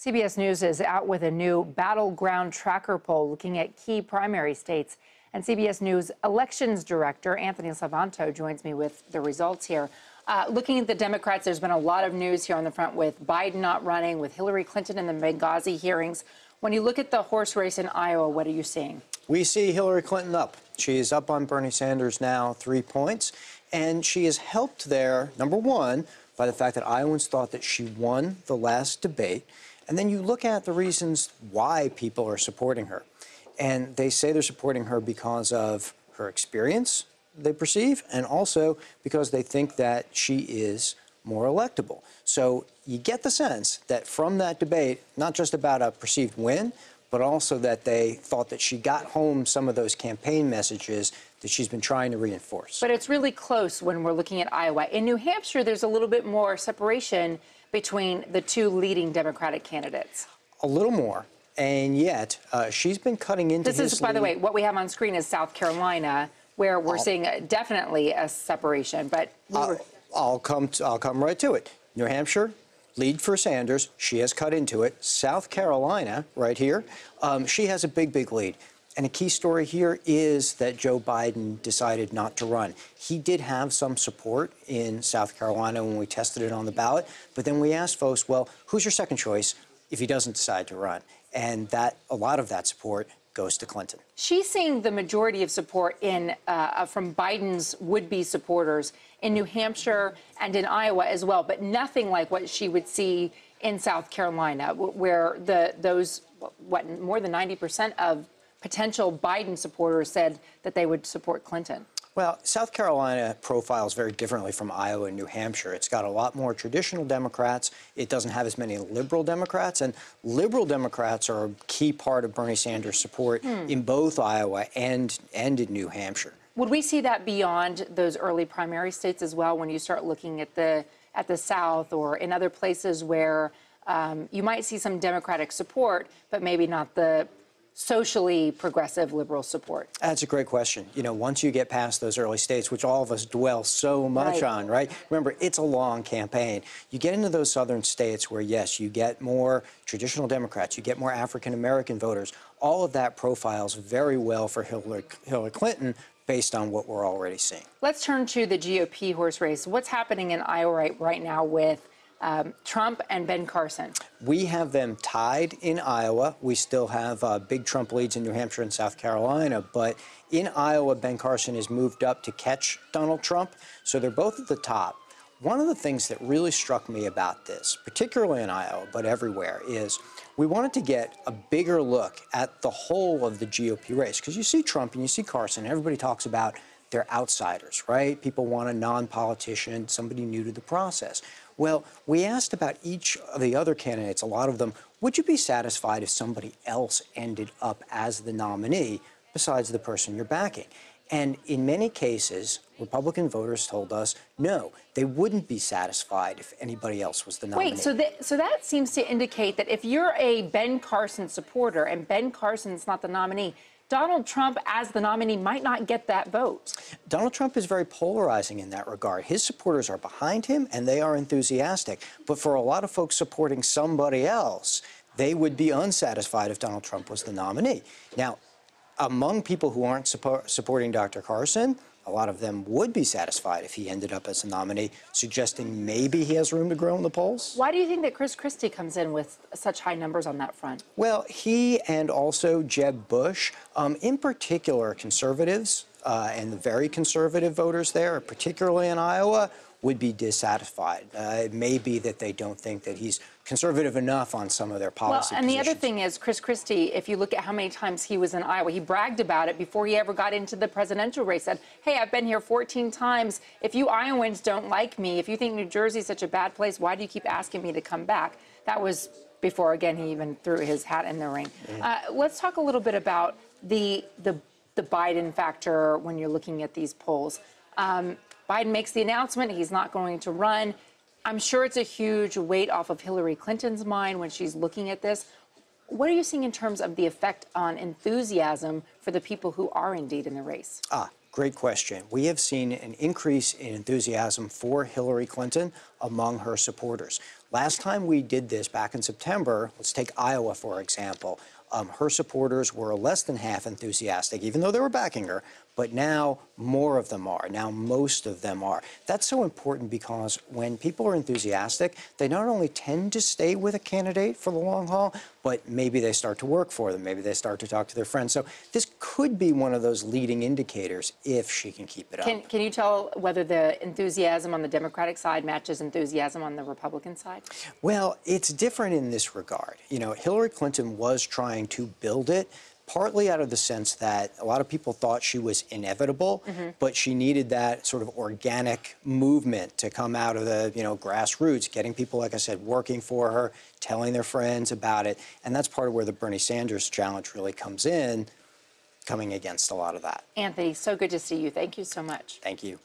CBS News is out with a new battleground tracker poll looking at key primary states. And CBS News elections director Anthony Salvanto joins me with the results here. Looking at the Democrats, there's been a lot of news here on the front with Biden not running, with Hillary Clinton in the Benghazi hearings. When you look at the horse race in Iowa, what are you seeing? We see Hillary Clinton up. She is up on Bernie Sanders now 3 points. And she is helped there, number one, by the fact that Iowans thought that she won the last debate. And then you look at the reasons why people are supporting her. And they say they're supporting her because of her experience, they perceive, and also because they think that she is more electable. So you get the sense that from that debate, not just about a perceived win, but also that they thought that she got home some of those campaign messages that she's been trying to reinforce. But it's really close when we're looking at Iowa. In New Hampshire, there's a little bit more separation between the two leading Democratic candidates. A little more. And yet, she's been cutting into his lead. This is, by the way, what we have on screen is South Carolina, where we're seeing definitely a separation. But I'll come right to it. New Hampshire, lead for Sanders. She has cut into it. South Carolina, right here, she has a big lead. And a key story here is that Joe Biden decided not to run. He did have some support in South Carolina when we tested it on the ballot. But then we asked folks, well, who's your second choice if he doesn't decide to run? And a lot of that support goes to Clinton. She's seeing the majority of support from Biden's would-be supporters in New Hampshire and in Iowa as well, but nothing like what she would see in South Carolina, where more than 90% of potential Biden supporters said that they would support Clinton. Well, South Carolina profiles very differently from Iowa and New Hampshire. It's got a lot more traditional Democrats. It doesn't have as many liberal Democrats. And liberal Democrats are a key part of Bernie Sanders' support in both Iowa and in New Hampshire. Would we see that beyond those early primary states as well when you start looking at the South or in other places where you might see some Democratic support, but maybe not the socially progressive liberal support? That's a great question. You know, once you get past those early states, which all of us dwell so much on, right? Remember, it's a long campaign. You get into those southern states where, yes, you get more traditional Democrats, you get more African-American voters. All of that profiles very well for Hillary Clinton based on what we're already seeing. Let's turn to the GOP horse race. What's happening in Iowa right now with Trump and Ben Carson? We have them tied in Iowa. We still have big Trump leads in New Hampshire and South Carolina. But in Iowa, Ben Carson has moved up to catch Donald Trump. So they're both at the top. One of the things that really struck me about this, particularly in Iowa, but everywhere, is we wanted to get a bigger look at the whole of the GOP race. Because you see Trump and you see Carson, everybody talks about they're outsiders, right? People want a non-politician, somebody new to the process. Well, we asked about each of the other candidates, a lot of them, would you be satisfied if somebody else ended up as the nominee besides the person you're backing? And in many cases, Republican voters told us, no, they wouldn't be satisfied if anybody else was the nominee. Wait, so that seems to indicate that if you're a Ben Carson supporter and Ben Carson's not the nominee, Donald Trump as the nominee might not get that vote. Donald Trump is very polarizing in that regard. His supporters are behind him, and they are enthusiastic. But for a lot of folks supporting somebody else, they would be unsatisfied if Donald Trump was the nominee. Now, among people who aren't supporting Dr. Carson, a lot of them would be satisfied if he ended up as a nominee, suggesting maybe he has room to grow in the polls. Why do you think that Chris Christie comes in with such high numbers on that front? Well, he and also Jeb Bush, in particular conservatives and the very conservative voters there, particularly in Iowa, would be dissatisfied. It may be that they don't think that he's conservative enough on some of their policy and positions. The other thing is, Chris Christie, if you look at how many times he was in Iowa, he bragged about it before he ever got into the presidential race, said, hey, I've been here 14 times. If you Iowans don't like me, if you think New Jersey's such a bad place, why do you keep asking me to come back? That was before, again, he even threw his hat in the ring. Let's talk a little bit about the Biden factor when you're looking at these polls. Biden makes the announcement he's not going to run. I'm sure it's a huge weight off of Hillary Clinton's mind when she's looking at this. What are you seeing in terms of the effect on enthusiasm for the people who are indeed in the race? Great question. We have seen an increase in enthusiasm for Hillary Clinton among her supporters. Last time we did this back in September, let's take Iowa, for example. Her supporters were less than half enthusiastic, even though they were backing her. But now more of them are. Now most of them are. That's so important because when people are enthusiastic, they not only tend to stay with a candidate for the long haul, but maybe they start to work for them. Maybe they start to talk to their friends. So this could be one of those leading indicators if she can keep it up. Can you tell whether the enthusiasm on the Democratic side matches enthusiasm on the Republican side? Well, it's different in this regard. You know, Hillary Clinton was trying to build it, partly out of the sense that a lot of people thought she was inevitable, but she needed that sort of organic movement to come out of the, grassroots, getting people, like I said, working for her, telling their friends about it. And that's part of where the Bernie Sanders challenge really comes in, coming against a lot of that. Anthony, so good to see you. Thank you so much. Thank you.